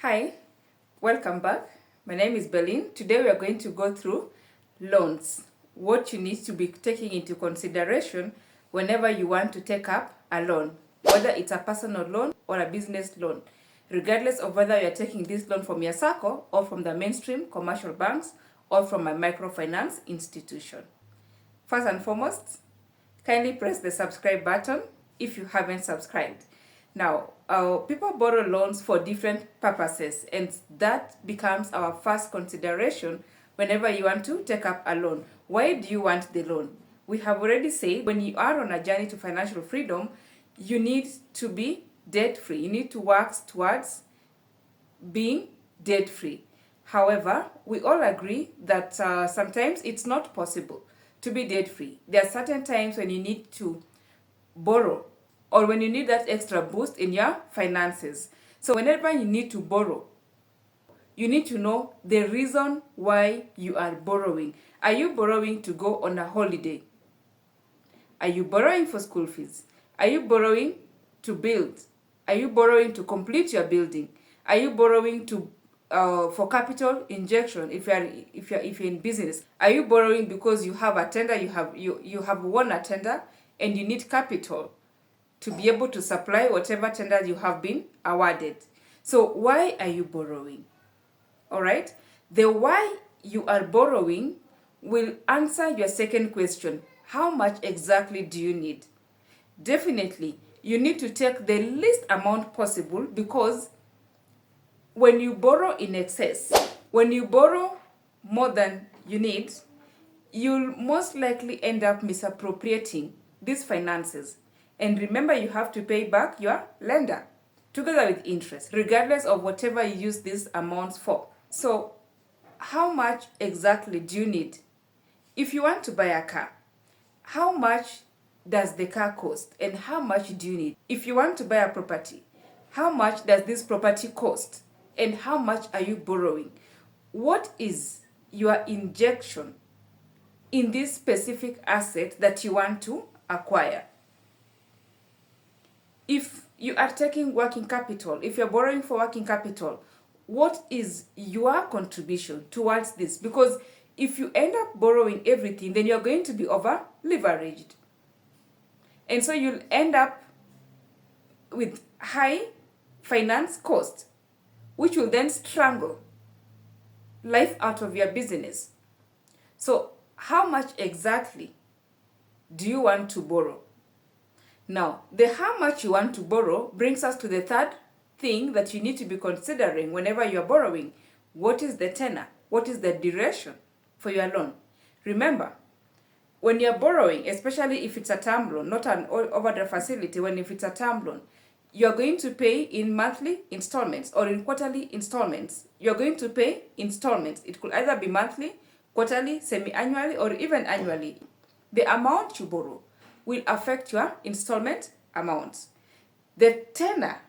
Hi, welcome back. My name is Berlin. Today we are going to go through loans. What you need to be taking into consideration whenever you want to take up a loan, whether it's a personal loan or a business loan, regardless of whether you are taking this loan from your circle or from the mainstream commercial banks or from a microfinance institution. First and foremost, kindly press the subscribe button if you haven't subscribed. Now, people borrow loans for different purposes, and that becomes our first consideration whenever you want to take up a loan. Why do you want the loan? We have already said when you are on a journey to financial freedom, you need to be debt-free. You need to work towards being debt-free. However, we all agree that sometimes it's not possible to be debt-free. There are certain times when you need to borrow or when you need that extra boost in your finances. So whenever you need to borrow, you need to know the reason why you are borrowing. Are you borrowing to go on a holiday? Are you borrowing for school fees? Are you borrowing to build? Are you borrowing to complete your building? Are you borrowing to for capital injection if you're in business? Are you borrowing because you have a tender, you have won a tender and you need capital to be able to supply whatever tender you have been awarded? So why are you borrowing? All right? The why you are borrowing will answer your second question. How much exactly do you need? Definitely, you need to take the least amount possible, because when you borrow in excess, when you borrow more than you need, you'll most likely end up misappropriating these finances. And remember, you have to pay back your lender together with interest, regardless of whatever you use these amounts for. So, how much exactly do you need? If you want to buy a car, how much does the car cost and how much do you need? If you want to buy a property, how much does this property cost and how much are you borrowing? What is your injection in this specific asset that you want to acquire? If you are taking working capital, if you're borrowing for working capital, what is your contribution towards this? Because if you end up borrowing everything, then you're going to be over leveraged. And so you'll end up with high finance cost, which will then strangle life out of your business. So how much exactly do you want to borrow? Now, the how much you want to borrow brings us to the third thing that you need to be considering whenever you're borrowing. What is the tenor? What is the duration for your loan? Remember, when you're borrowing, especially if it's a term loan, not an overdraft facility, if it's a term loan, you're going to pay in monthly installments or in quarterly installments. You're going to pay installments. It could either be monthly, quarterly, semi-annually, or even annually. The amount you borrow will affect your installment amounts. The tenor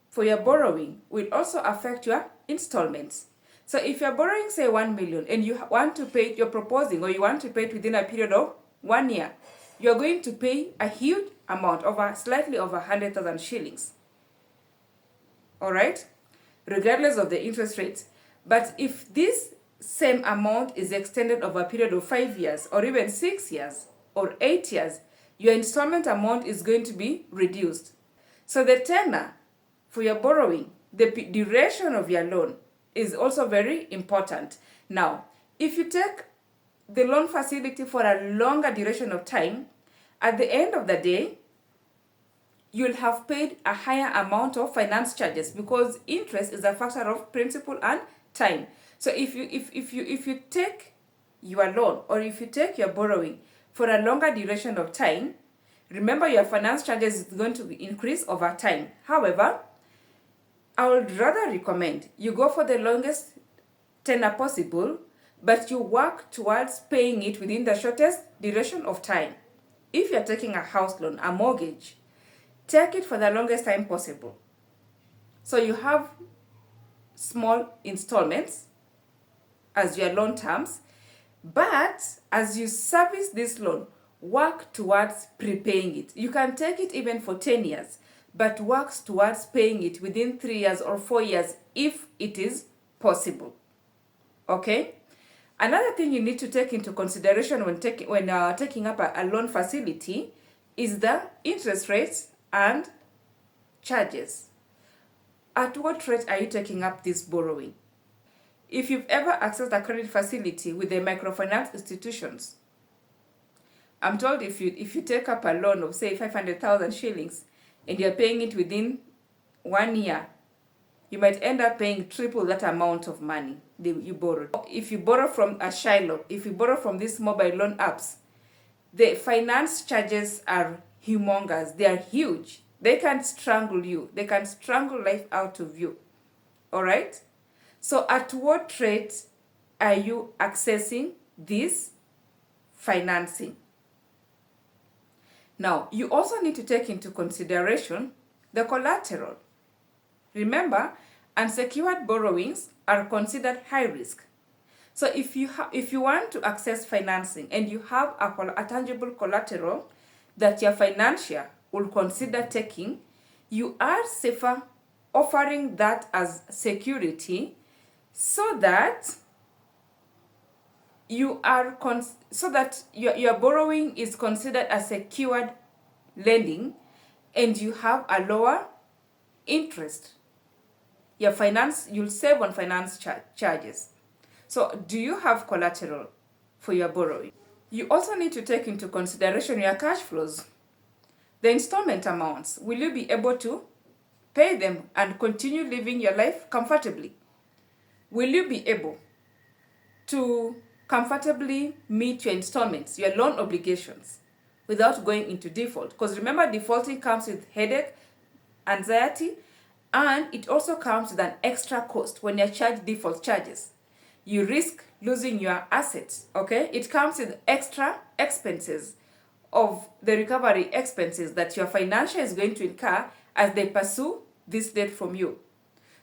for your borrowing will also affect your installments. So if you're borrowing, say, 1 million and you want to pay it, you're proposing, or you want to pay it within a period of 1 year, you're going to pay a huge amount, slightly over 100,000 shillings. All right? Regardless of the interest rates. But if this same amount is extended over a period of 5 years, or even 6 years, or 8 years, your installment amount is going to be reduced. So the tenor for your borrowing, the duration of your loan, is also very important. Now, if you take the loan facility for a longer duration of time, at the end of the day, you'll have paid a higher amount of finance charges, because interest is a factor of principal and time. So if you take your loan, or if you take your borrowing for a longer duration of time, remember your finance charges is going to increase over time. However, I would rather recommend you go for the longest tenor possible, but you work towards paying it within the shortest duration of time. If you're taking a house loan, a mortgage, take it for the longest time possible. So you have small installments as your loan terms, but as you service this loan, work towards prepaying it. You can take it even for 10 years, but works towards paying it within 3 years or 4 years if it is possible. Okay? Another thing you need to take into consideration when taking up a loan facility is the interest rates and charges. At what rate are you taking up this borrowing? If you've ever accessed a credit facility with the microfinance institutions, I'm told if you take up a loan of say 500,000 shillings and you're paying it within 1 year, you might end up paying triple that amount of money that you borrowed. If you borrow from a Shiloh, if you borrow from these mobile loan apps, the finance charges are humongous. They are huge. They can strangle you. They can strangle life out of you. All right? So at what rate are you accessing this financing? Now, you also need to take into consideration the collateral. Remember, unsecured borrowings are considered high risk. So if you want to access financing and you have a tangible collateral that your financier will consider taking, you are safer offering that as security so that your borrowing is considered a secured lending and you have a lower interest. You'll save on finance charges. So do you have collateral for your borrowing? You also need to take into consideration your cash flows. The installment amounts, will you be able to pay them and continue living your life comfortably? Will you be able to comfortably meet your installments, your loan obligations, without going into default? Because remember, defaulting comes with headache, anxiety, and it also comes with an extra cost when you charge default charges. You risk losing your assets, okay? It comes with extra expenses of the recovery expenses that your financier is going to incur as they pursue this debt from you.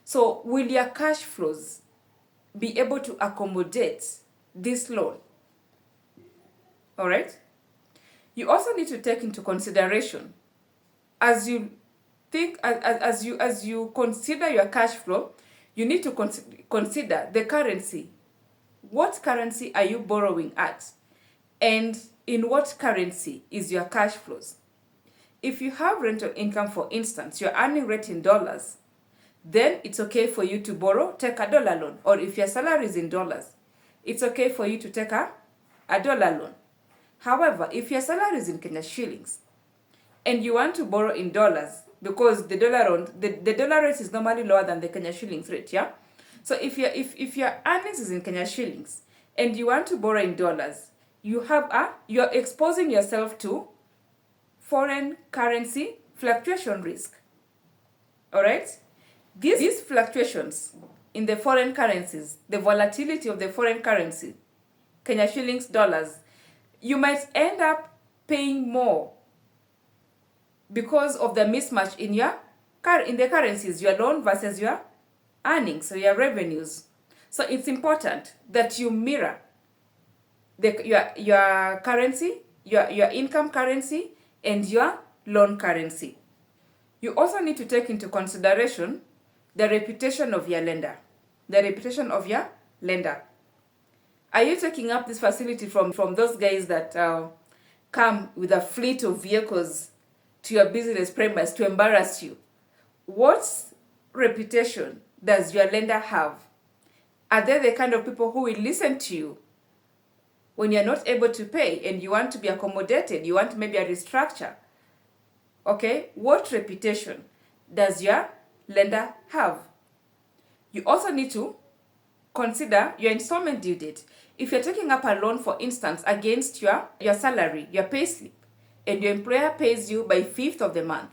So will your cash flows be able to accommodate this loan? All right? You also need to take into consideration as you consider your cash flow, you need to consider the currency. What currency are you borrowing at? And in what currency is your cash flows? If you have rental income, for instance, you're earning rent in dollars, then it's okay for you to take a dollar loan. Or if your salary is in dollars, it's okay for you to take a dollar loan. However, if your salary is in Kenya shillings and you want to borrow in dollars, because the dollar rate is normally lower than the Kenya shillings rate, yeah? So if your earnings is in Kenya shillings and you want to borrow in dollars, you're exposing yourself to foreign currency fluctuation risk. All right? These fluctuations in the foreign currencies, the volatility of the foreign currency, Kenya shillings, dollars, you might end up paying more because of the mismatch in the currencies, your loan versus your earnings, so your revenues. So it's important that you mirror your currency, your income currency, and your loan currency. You also need to take into consideration the reputation of your lender. The reputation of your lender. Are you taking up this facility from those guys that come with a fleet of vehicles to your business premise to embarrass you? What reputation does your lender have? Are they the kind of people who will listen to you when you're not able to pay and you want to be accommodated, you want maybe a restructure? Okay, what reputation does your lender have? You also need to consider your installment due date. If you're taking up a loan, for instance, against your salary, your pay slip, and your employer pays you by 5th of the month,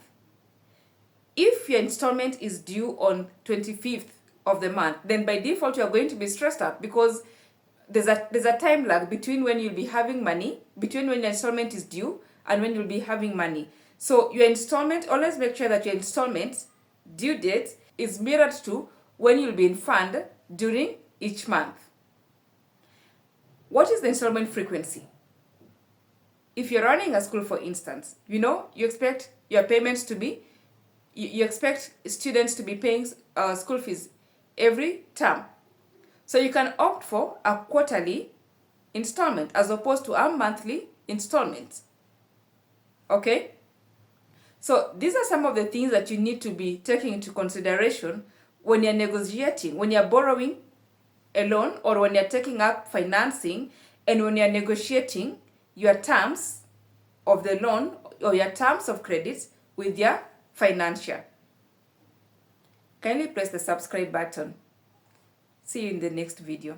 if your installment is due on 25th of the month, then by default you're going to be stressed out because there's a time lag between when you'll be having money, between when your installment is due and when you'll be having money. So your installment, always make sure that your installment due date is mirrored to when you'll be in fund during each month. What is the installment frequency? If you're running a school, for instance, you expect your payments to be you expect students to be paying school fees every term. So you can opt for a quarterly installment as opposed to a monthly installment. Okay? So these are some of the things that you need to be taking into consideration when you're negotiating, when you're borrowing a loan, or when you're taking up financing, and when you're negotiating your terms of the loan or your terms of credit with your financier. Kindly press the subscribe button. See you in the next video.